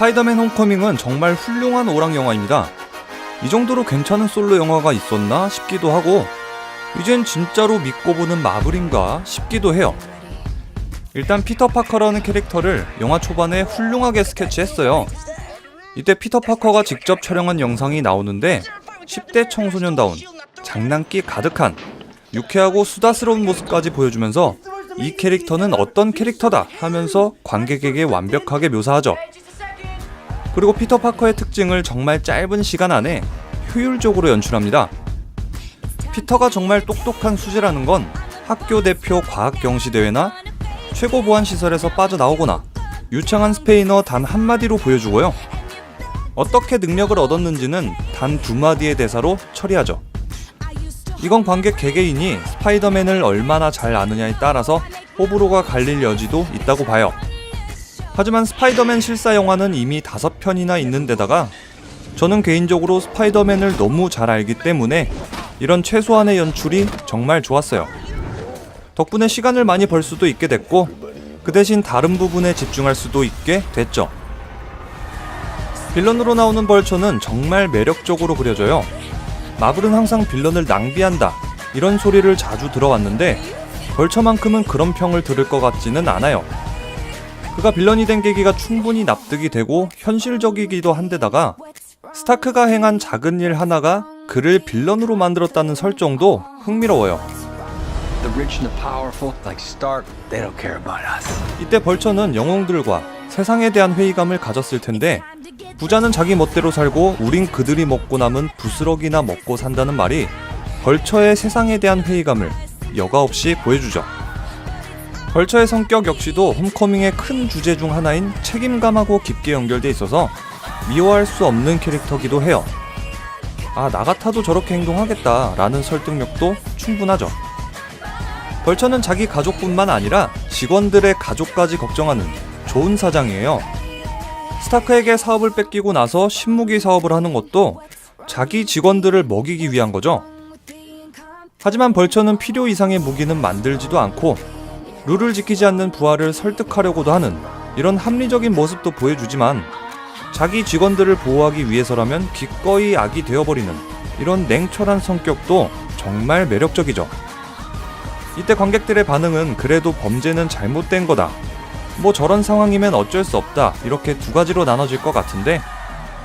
스파이더맨 홈커밍은 정말 훌륭한 오락 영화입니다. 이 정도로 괜찮은 솔로 영화가 있었나 싶기도 하고 이젠 진짜로 믿고 보는 마블인가 싶기도 해요. 일단 피터 파커라는 캐릭터를 영화 초반에 훌륭하게 스케치했어요. 이때 피터 파커가 직접 촬영한 영상이 나오는데 10대 청소년다운 장난기 가득한 유쾌하고 수다스러운 모습까지 보여주면서 이 캐릭터는 어떤 캐릭터다 하면서 관객에게 완벽하게 묘사하죠. 그리고 피터 파커의 특징을 정말 짧은 시간 안에 효율적으로 연출합니다. 피터가 정말 똑똑한 수재라는 건 학교 대표 과학경시대회나 최고보안시설에서 빠져나오거나 유창한 스페인어 단 한마디로 보여주고요. 어떻게 능력을 얻었는지는 단 2마디의 대사로 처리하죠. 이건 관객 개개인이 스파이더맨을 얼마나 잘 아느냐에 따라서 호불호가 갈릴 여지도 있다고 봐요. 하지만 스파이더맨 실사 영화는 이미 5편이나 있는 데다가 저는 개인적으로 스파이더맨을 너무 잘 알기 때문에 이런 최소한의 연출이 정말 좋았어요. 덕분에 시간을 많이 벌 수도 있게 됐고 그 대신 다른 부분에 집중할 수도 있게 됐죠. 빌런으로 나오는 벌처는 정말 매력적으로 그려져요. 마블은 항상 빌런을 낭비한다 이런 소리를 자주 들어왔는데 벌처만큼은 그런 평을 들을 것 같지는 않아요. 그가 빌런이 된 계기가 충분히 납득이 되고 현실적이기도 한데다가 스타크가 행한 작은 일 하나가 그를 빌런으로 만들었다는 설정도 흥미로워요. 이때 벌처는 영웅들과 세상에 대한 회의감을 가졌을 텐데 부자는 자기 멋대로 살고 우린 그들이 먹고 남은 부스러기나 먹고 산다는 말이 벌처의 세상에 대한 회의감을 여과 없이 보여주죠. 벌처의 성격 역시도 홈커밍의 큰 주제 중 하나인 책임감하고 깊게 연결돼 있어서 미워할 수 없는 캐릭터기도 해요. 아, 나 같아도 저렇게 행동하겠다 라는 설득력도 충분하죠. 벌처는 자기 가족뿐만 아니라 직원들의 가족까지 걱정하는 좋은 사장이에요. 스타크에게 사업을 뺏기고 나서 신무기 사업을 하는 것도 자기 직원들을 먹이기 위한 거죠. 하지만 벌처는 필요 이상의 무기는 만들지도 않고 룰을 지키지 않는 부하를 설득하려고도 하는 이런 합리적인 모습도 보여주지만 자기 직원들을 보호하기 위해서라면 기꺼이 악이 되어버리는 이런 냉철한 성격도 정말 매력적이죠. 이때 관객들의 반응은 그래도 범죄는 잘못된 거다, 뭐 저런 상황이면 어쩔 수 없다 이렇게 2가지로 나눠질 것 같은데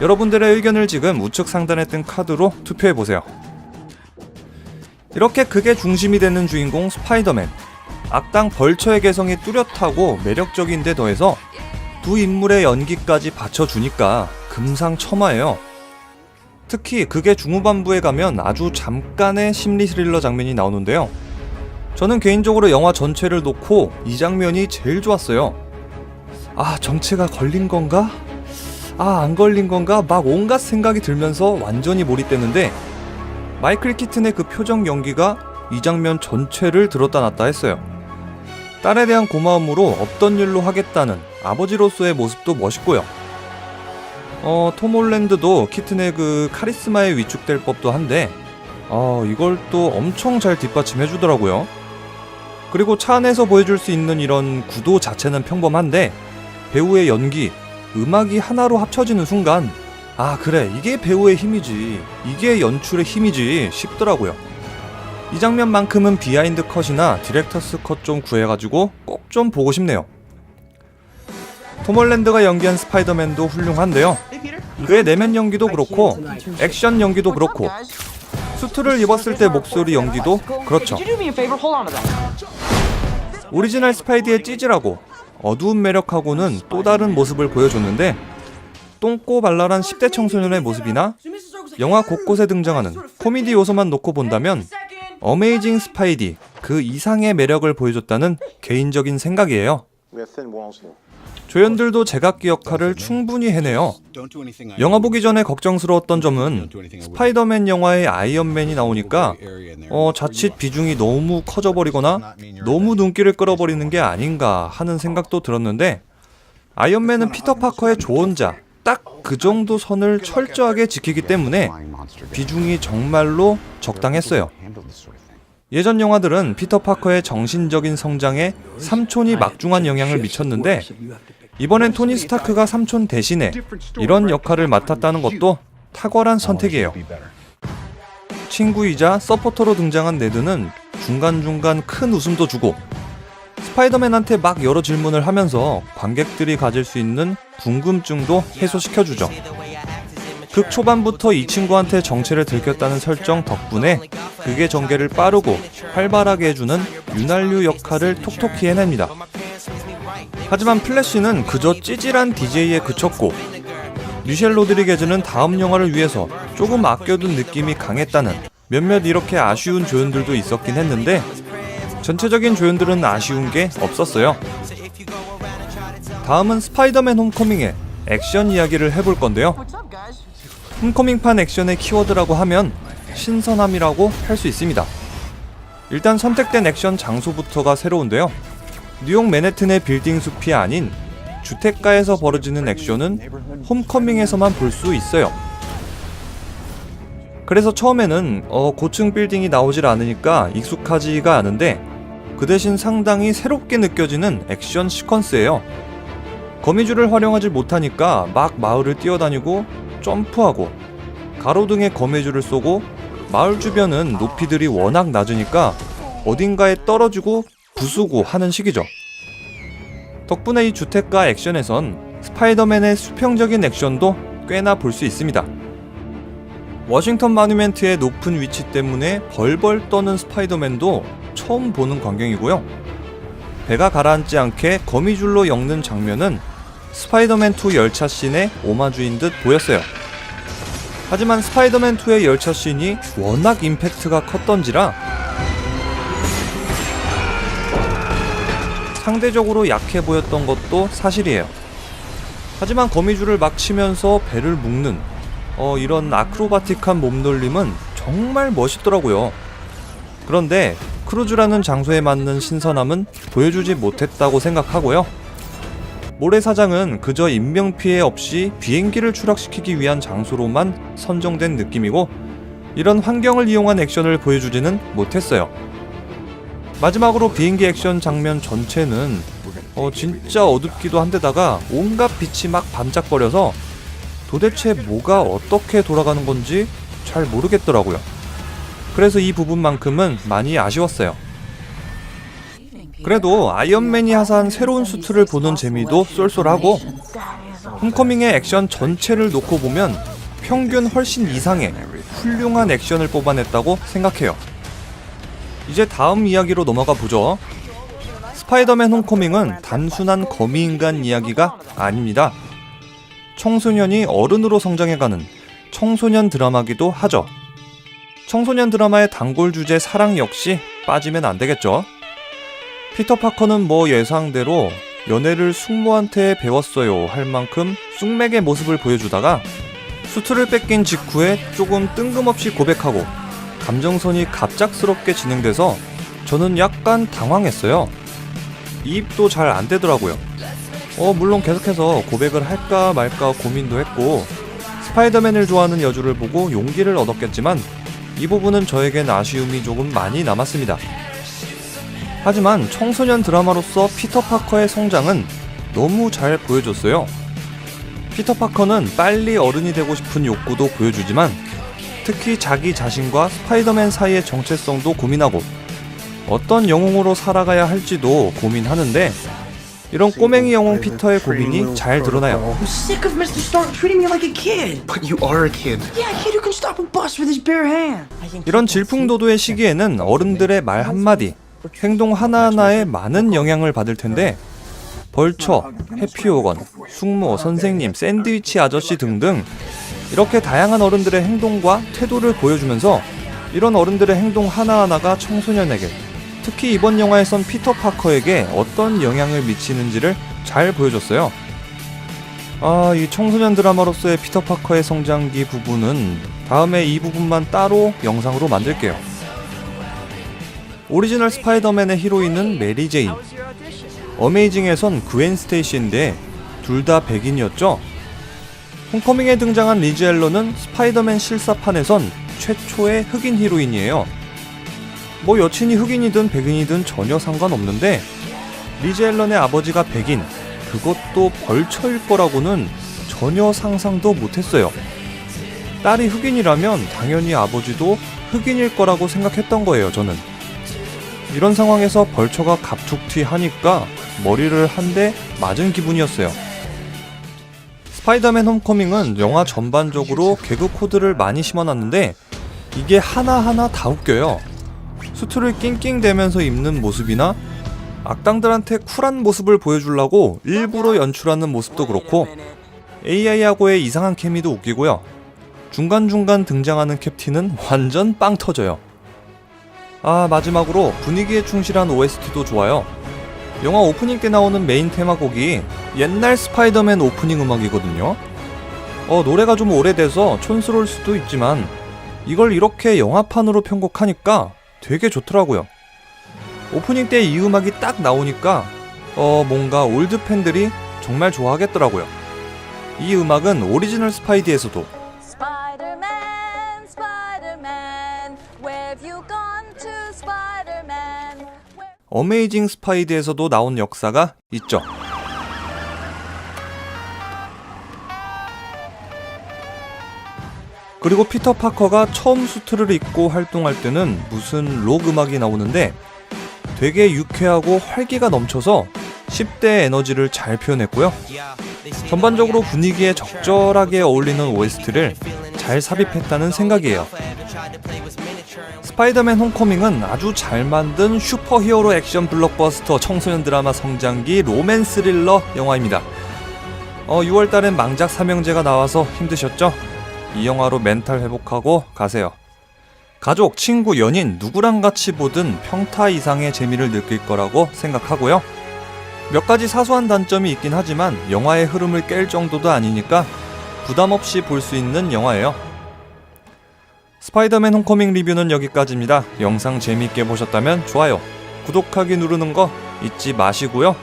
여러분들의 의견을 지금 우측 상단에 뜬 카드로 투표해보세요. 이렇게 극의 중심이 되는 주인공 스파이더맨, 악당 벌처의 개성이 뚜렷하고 매력적인 데 더해서 두 인물의 연기까지 받쳐주니까 금상첨화예요. 특히 극의 중후반부에 가면 아주 잠깐의 심리 스릴러 장면이 나오는데요. 저는 개인적으로 영화 전체를 놓고 이 장면이 제일 좋았어요. 아, 정체가 걸린 건가? 아, 안 걸린 건가? 막 온갖 생각이 들면서 완전히 몰입됐는데 마이클 키튼의 그 표정 연기가 이 장면 전체를 들었다 놨다 했어요. 딸에 대한 고마움으로 없던 일로 하겠다는 아버지로서의 모습도 멋있고요. 톰 홀랜드도 키튼의 그 카리스마에 위축될 법도 한데 이걸 또 엄청 잘 뒷받침해주더라고요. 그리고 차 안에서 보여줄 수 있는 이런 구도 자체는 평범한데 배우의 연기, 음악이 하나로 합쳐지는 순간 아, 그래, 이게 배우의 힘이지, 이게 연출의 힘이지 싶더라고요. 이 장면만큼은 비하인드 컷이나 디렉터스 컷 좀 구해가지고 꼭 좀 보고 싶네요. 톰 홀랜드가 연기한 스파이더맨도 훌륭한데요. 그의 내면 연기도 그렇고 액션 연기도 그렇고 수트를 입었을 때 목소리 연기도 그렇죠. 오리지널 스파이디의 찌질하고 어두운 매력하고는 또 다른 모습을 보여줬는데 똥꼬발랄한 10대 청소년의 모습이나 영화 곳곳에 등장하는 코미디 요소만 놓고 본다면 어메이징 스파이디 그 이상의 매력을 보여줬다는 개인적인 생각이에요. 조연들도 제각기 역할을 충분히 해내요. 영화 보기 전에 걱정스러웠던 점은 스파이더맨 영화에 아이언맨이 나오니까 자칫 비중이 너무 커져버리거나 너무 눈길을 끌어버리는 게 아닌가 하는 생각도 들었는데 아이언맨은 피터 파커의 조언자, 딱 그 정도 선을 철저하게 지키기 때문에 비중이 정말로 적당했어요. 예전 영화들은 피터 파커의 정신적인 성장에 삼촌이 막중한 영향을 미쳤는데 이번엔 토니 스타크가 삼촌 대신에 이런 역할을 맡았다는 것도 탁월한 선택이에요. 친구이자 서포터로 등장한 네드는 중간중간 큰 웃음도 주고 스파이더맨한테 막 여러 질문을 하면서 관객들이 가질 수 있는 궁금증도 해소시켜주죠. 극 초반부터 이 친구한테 정체를 들켰다는 설정 덕분에 극의 전개를 빠르고 활발하게 해주는 윤활유 역할을 톡톡히 해냅니다. 하지만 플래시는 그저 찌질한 DJ에 그쳤고 미셸 로드리게즈는 다음 영화를 위해서 조금 아껴둔 느낌이 강했다는 몇몇 이렇게 아쉬운 조연들도 있었긴 했는데 전체적인 조연들은 아쉬운 게 없었어요. 다음은 스파이더맨 홈커밍의 액션 이야기를 해볼 건데요. 홈커밍판 액션의 키워드라고 하면 신선함이라고 할 수 있습니다. 일단 선택된 액션 장소부터가 새로운데요. 뉴욕 맨해튼의 빌딩 숲이 아닌 주택가에서 벌어지는 액션은 홈커밍에서만 볼 수 있어요. 그래서 처음에는 고층 빌딩이 나오질 않으니까 익숙하지가 않은데 그 대신 상당히 새롭게 느껴지는 액션 시퀀스예요. 거미줄을 활용하지 못하니까 막 마을을 뛰어다니고 점프하고 가로등에 거미줄을 쏘고 마을 주변은 높이들이 워낙 낮으니까 어딘가에 떨어지고 부수고 하는 식이죠. 덕분에 이 주택가 액션에선 스파이더맨의 수평적인 액션도 꽤나 볼 수 있습니다. 워싱턴 마뉴멘트의 높은 위치 때문에 벌벌 떠는 스파이더맨도 처음 보는 광경이고요. 배가 가라앉지 않게 거미줄로 엮는 장면은 스파이더맨2 열차 씬의 오마주인 듯 보였어요. 하지만 스파이더맨2의 열차 씬이 워낙 임팩트가 컸던지라 상대적으로 약해 보였던 것도 사실이에요. 하지만 거미줄을 막 치면서 배를 묶는 이런 아크로바틱한 몸놀림은 정말 멋있더라고요. 그런데 크루즈라는 장소에 맞는 신선함은 보여주지 못했다고 생각하고요. 모래사장은 그저 인명피해 없이 비행기를 추락시키기 위한 장소로만 선정된 느낌이고 이런 환경을 이용한 액션을 보여주지는 못했어요. 마지막으로 비행기 액션 장면 전체는 진짜 어둡기도 한데다가 온갖 빛이 막 반짝거려서 도대체 뭐가 어떻게 돌아가는 건지 잘 모르겠더라고요. 그래서 이 부분만큼은 많이 아쉬웠어요. 그래도 아이언맨이 하사한 새로운 수트를 보는 재미도 쏠쏠하고 홈커밍의 액션 전체를 놓고 보면 평균 훨씬 이상의 훌륭한 액션을 뽑아냈다고 생각해요. 이제 다음 이야기로 넘어가 보죠. 스파이더맨 홈커밍은 단순한 거미인간 이야기가 아닙니다. 청소년이 어른으로 성장해가는 청소년 드라마기도 하죠. 청소년 드라마의 단골 주제 사랑 역시 빠지면 안 되겠죠. 피터 파커는 뭐 예상대로 연애를 숙모한테 배웠어요 할 만큼 쑥맥의 모습을 보여주다가 수트를 뺏긴 직후에 조금 뜬금없이 고백하고 감정선이 갑작스럽게 진행돼서 저는 약간 당황했어요. 이입도 잘 안 되더라고요. 물론 계속해서 고백을 할까 말까 고민도 했고 스파이더맨을 좋아하는 여주를 보고 용기를 얻었겠지만 이 부분은 저에겐 아쉬움이 조금 많이 남았습니다. 하지만 청소년 드라마로서 피터 파커의 성장은 너무 잘 보여줬어요. 피터 파커는 빨리 어른이 되고 싶은 욕구도 보여주지만 특히 자기 자신과 스파이더맨 사이의 정체성도 고민하고 어떤 영웅으로 살아가야 할지도 고민하는데 이런 꼬맹이 영웅 피터의 고민이 잘 드러나요. I'm sick of Mr. Stark treating me like a kid. But you are a kid. Yeah, a kid who can stop a bus with his bare hand. 이런 질풍노도의 시기에는 어른들의 말 한마디, 행동 하나하나에 많은 영향을 받을 텐데 벌처, 해피오건, 숙모, 선생님, 샌드위치 아저씨 등등 이렇게 다양한 어른들의 행동과 태도를 보여주면서 이런 어른들의 행동 하나하나가 청소년에게 특히 이번 영화에선 피터 파커에게 어떤 영향을 미치는지를 잘 보여줬어요. 이 청소년 드라마로서의 피터 파커의 성장기 부분은 다음에 이 부분만 따로 영상으로 만들게요. 오리지널 스파이더맨의 히로인은 메리 제인, 어메이징에선 그웬 스테이시인데 둘 다 백인이었죠. 홈커밍에 등장한 리즈 앨런은 스파이더맨 실사판에선 최초의 흑인 히로인이에요. 뭐 여친이 흑인이든 백인이든 전혀 상관없는데 리즈 앨런의 아버지가 백인, 그것도 벌처일 거라고는 전혀 상상도 못했어요. 딸이 흑인이라면 당연히 아버지도 흑인일 거라고 생각했던 거예요, 저는. 이런 상황에서 벌처가 갑툭튀 하니까 머리를 한 대 맞은 기분이었어요. 스파이더맨 홈커밍은 영화 전반적으로 개그 코드를 많이 심어놨는데 이게 하나하나 다 웃겨요. 수트를 낑낑대면서 입는 모습이나 악당들한테 쿨한 모습을 보여주려고 일부러 연출하는 모습도 그렇고 AI하고의 이상한 케미도 웃기고요. 중간중간 등장하는 캡틴은 완전 빵 터져요. 마지막으로 분위기에 충실한 OST도 좋아요. 영화 오프닝 때 나오는 메인 테마곡이 옛날 스파이더맨 오프닝 음악이거든요. 노래가 좀 오래돼서 촌스러울 수도 있지만 이걸 이렇게 영화판으로 편곡하니까 되게 좋더라고요. 오프닝 때 이 음악이 딱 나오니까 뭔가 올드 팬들이 정말 좋아하겠더라고요. 이 음악은 오리지널 스파이디에서도 Spider-Man, Spider-Man, where have you gone to, Spider-Man? 어메이징 스파이디에서도 나온 역사가 있죠. 그리고 피터 파커가 처음 수트를 입고 활동할 때는 무슨 록 음악이 나오는데 되게 유쾌하고 활기가 넘쳐서 10대의 에너지를 잘 표현했고요. 전반적으로 분위기에 적절하게 어울리는 OST를 잘 삽입했다는 생각이에요. 스파이더맨 홈커밍은 아주 잘 만든 슈퍼히어로 액션 블록버스터 청소년 드라마 성장기 로맨 스릴러 영화입니다. 6월달엔 망작 삼형제가 나와서 힘드셨죠? 이 영화로 멘탈 회복하고 가세요. 가족, 친구, 연인 누구랑 같이 보든 평타 이상의 재미를 느낄 거라고 생각하고요. 몇 가지 사소한 단점이 있긴 하지만 영화의 흐름을 깰 정도도 아니니까 부담 없이 볼 수 있는 영화예요. 스파이더맨 홈커밍 리뷰는 여기까지입니다. 영상 재미있게 보셨다면 좋아요, 구독하기 누르는 거 잊지 마시고요.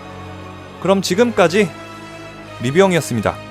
그럼 지금까지 리뷰형이었습니다.